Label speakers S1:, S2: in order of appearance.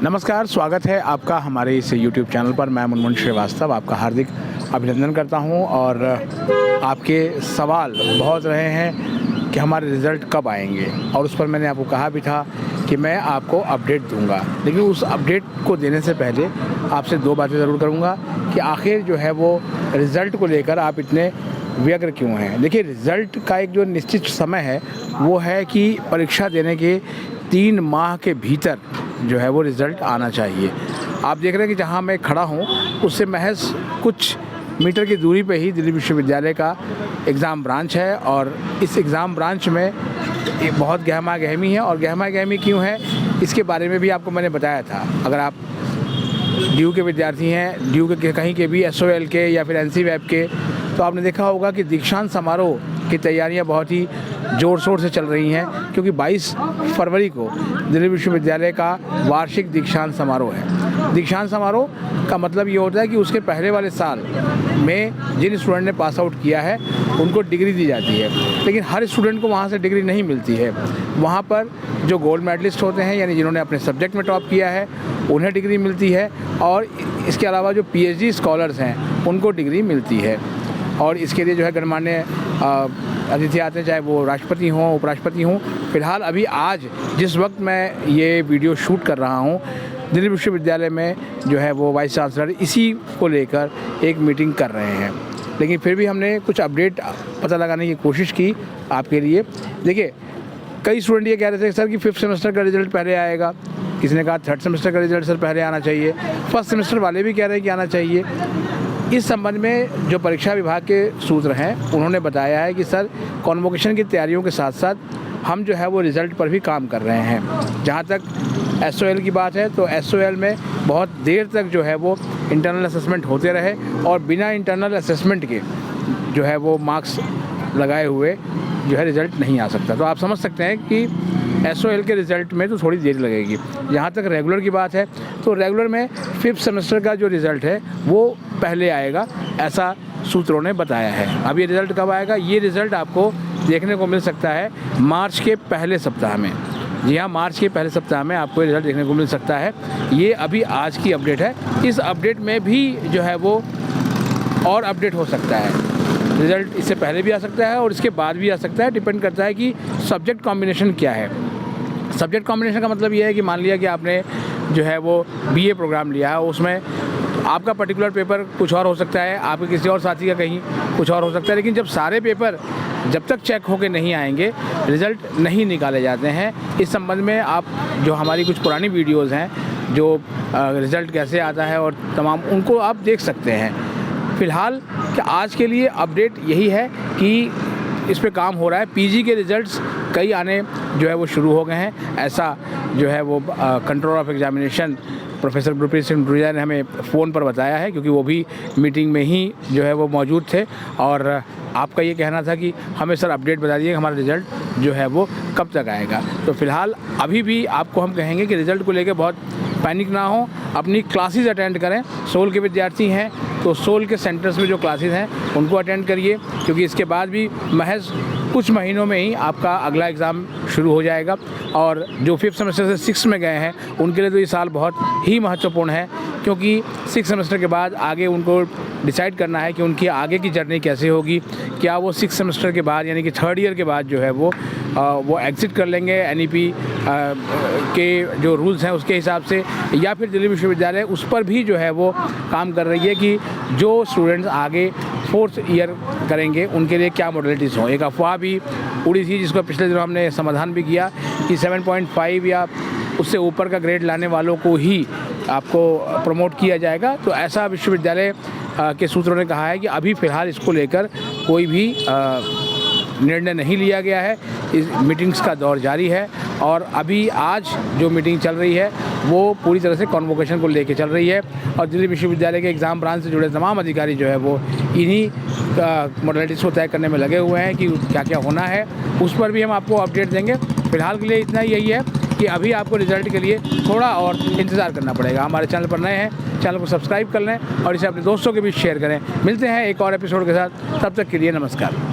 S1: नमस्कार, स्वागत है आपका हमारे इस YouTube चैनल पर। मैं मुनमुन श्रीवास्तव आपका हार्दिक अभिनंदन करता हूं और आपके सवाल बहुत रहे हैं कि हमारे रिज़ल्ट कब आएंगे, और उस पर मैंने आपको कहा भी था कि मैं आपको अपडेट दूंगा। लेकिन उस अपडेट को देने से पहले आपसे दो बातें ज़रूर करूंगा कि आखिर जो है वो रिज़ल्ट को लेकर आप इतने व्यग्र क्यों हैं। देखिए, रिज़ल्ट का एक जो निश्चित समय है वो है कि परीक्षा देने के 3 माह के भीतर जो है वो रिज़ल्ट आना चाहिए। आप देख रहे हैं कि जहां मैं खड़ा हूं उससे महज कुछ मीटर की दूरी पे ही दिल्ली विश्वविद्यालय का एग्ज़ाम ब्रांच है, और इस एग्ज़ाम ब्रांच में बहुत गहमा गहमी है। और गहमा गहमी क्यों है इसके बारे में भी आपको मैंने बताया था। अगर आप ड्यू के विद्यार्थी हैं, ड्यू के कहीं के भी SOL के या फिर NCVAP के, तो आपने देखा होगा कि दीक्षांत समारोह की तैयारियां बहुत ही ज़ोर शोर से चल रही हैं, क्योंकि 22 फरवरी को दिल्ली विश्वविद्यालय का वार्षिक दीक्षांत समारोह है। दीक्षांत समारोह का मतलब ये होता है कि उसके पहले वाले साल में जिन स्टूडेंट ने पास आउट किया है उनको डिग्री दी जाती है, लेकिन हर स्टूडेंट को वहाँ से डिग्री नहीं मिलती है। वहाँ पर जो गोल्ड मेडलिस्ट होते हैं, यानी जिन्होंने अपने सब्जेक्ट में टॉप किया है, उन्हें डिग्री मिलती है, और इसके अलावा जो PhD स्कॉलर्स हैं उनको डिग्री मिलती है। और इसके लिए जो है गणमान्य अतिथि आते हैं, चाहे वो राष्ट्रपति हों, उपराष्ट्रपति हों। फिलहाल अभी आज जिस वक्त मैं ये वीडियो शूट कर रहा हूँ, दिल्ली विश्वविद्यालय में जो है वो वाइस चांसलर इसी को लेकर एक मीटिंग कर रहे हैं। लेकिन फिर भी हमने कुछ अपडेट पता लगाने की कोशिश की आपके लिए। देखिए, कई स्टूडेंट ये कह रहे थे सर कि 5th सेमेस्टर का रिज़ल्ट पहले आएगा, किसी ने कहा 3rd सेमेस्टर का रिज़ल्ट सर पहले आना चाहिए, 1st सेमेस्टर वाले भी कह रहे हैं कि आना चाहिए। इस संबंध में जो परीक्षा विभाग के सूत्र हैं उन्होंने बताया है कि सर, कॉन्वोकेशन की तैयारियों के साथ साथ हम जो है वो रिज़ल्ट पर भी काम कर रहे हैं। जहाँ तक SOL की बात है तो SOL में बहुत देर तक जो है वो इंटरनल असेसमेंट होते रहे, और बिना इंटरनल असेसमेंट के जो है वो मार्क्स लगाए हुए जो है रिज़ल्ट नहीं आ सकता। तो आप समझ सकते हैं कि SOL के रिज़ल्ट में तो थोड़ी देर लगेगी। जहाँ तक रेगुलर की बात है तो रेगुलर में 5th सेमेस्टर का जो रिज़ल्ट है वो पहले आएगा, ऐसा सूत्रों ने बताया है। अब ये रिज़ल्ट कब आएगा? ये रिज़ल्ट आपको देखने को मिल सकता है मार्च के पहले सप्ताह में। जी हाँ, मार्च के पहले सप्ताह में आपको ये रिज़ल्ट देखने को मिल सकता है। ये अभी आज की अपडेट है। इस अपडेट में भी जो है वो और अपडेट हो सकता है। रिज़ल्ट इससे पहले भी आ सकता है और इसके बाद भी आ सकता है। डिपेंड करता है कि सब्जेक्ट कॉम्बिनेशन क्या है। सब्जेक्ट कॉम्बिनेशन का मतलब ये है कि मान लिया कि आपने जो है वो BA प्रोग्राम लिया है, उसमें आपका पर्टिकुलर पेपर कुछ और हो सकता है, आपके किसी और साथी का कहीं कुछ और हो सकता है। लेकिन जब सारे पेपर जब तक चेक होके नहीं आएंगे, रिज़ल्ट नहीं निकाले जाते हैं। इस संबंध में आप जो हमारी कुछ पुरानी वीडियोज़ हैं, जो रिज़ल्ट कैसे आता है और तमाम, उनको आप देख सकते हैं। फ़िलहाल कि आज के लिए अपडेट यही है कि इस पे काम हो रहा है। PG के रिज़ल्ट्स कई आने जो है वो शुरू हो गए हैं, ऐसा जो है वो control of examination professor Gurpreet Singh Duria ने हमें फ़ोन पर बताया है, क्योंकि वो भी मीटिंग में ही जो है वो मौजूद थे। और आपका ये कहना था कि हमें सर अपडेट बता दीजिए हमारा रिज़ल्ट जो है वो कब तक आएगा। तो फ़िलहाल अभी भी आपको हम कहेंगे कि रिज़ल्ट को लेकर बहुत पैनिक ना हो, अपनी क्लासेस अटेंड करें। SOL के विद्यार्थी हैं तो SOL के सेंटर्स में जो क्लासेस हैं उनको अटेंड करिए, क्योंकि इसके बाद भी महज कुछ महीनों में ही आपका अगला एग्ज़ाम शुरू हो जाएगा। और जो 5th सेमेस्टर से 6th में गए हैं उनके लिए तो ये साल बहुत ही महत्वपूर्ण है, क्योंकि 6th सेमेस्टर के बाद आगे उनको डिसाइड करना है कि उनकी आगे की जर्नी कैसे होगी। क्या वो 6th सेमेस्टर के बाद, यानी कि 3rd ईयर के बाद जो है वो एग्ज़िट कर लेंगे NEP के जो रूल्स हैं उसके हिसाब से, या फिर दिल्ली विश्वविद्यालय उस पर भी जो है वो काम कर रही है कि जो स्टूडेंट्स आगे 4th ईयर करेंगे उनके लिए क्या मॉडलिटीज़ हों। एक अफवाह भी उड़ी थी जिसको पिछले दिनों हमने समाधान भी किया कि 7.5 या उससे ऊपर का ग्रेड लाने वालों को ही आपको प्रमोट किया जाएगा। तो ऐसा विश्वविद्यालय के सूत्रों ने कहा है कि अभी फ़िलहाल इसको लेकर कोई भी निर्णय नहीं लिया गया है। इस मीटिंग्स का दौर जारी है, और अभी आज जो मीटिंग चल रही है वो पूरी तरह से कॉन्वोकेशन को लेके चल रही है। और दिल्ली विश्वविद्यालय के एग्ज़ाम ब्रांच से जुड़े तमाम अधिकारी जो है वो इन्हीं मॉडलिटीज़ को तय करने में लगे हुए हैं कि क्या क्या होना है। उस पर भी हम आपको अपडेट देंगे। फ़िलहाल के लिए इतना यही है कि अभी आपको रिज़ल्ट के लिए थोड़ा और इंतज़ार करना पड़ेगा। हमारे चैनल पर नए हैं, चैनल को सब्सक्राइब कर लें और इसे अपने दोस्तों के बीच शेयर करें। मिलते हैं एक और एपिसोड के साथ, तब तक के लिए नमस्कार।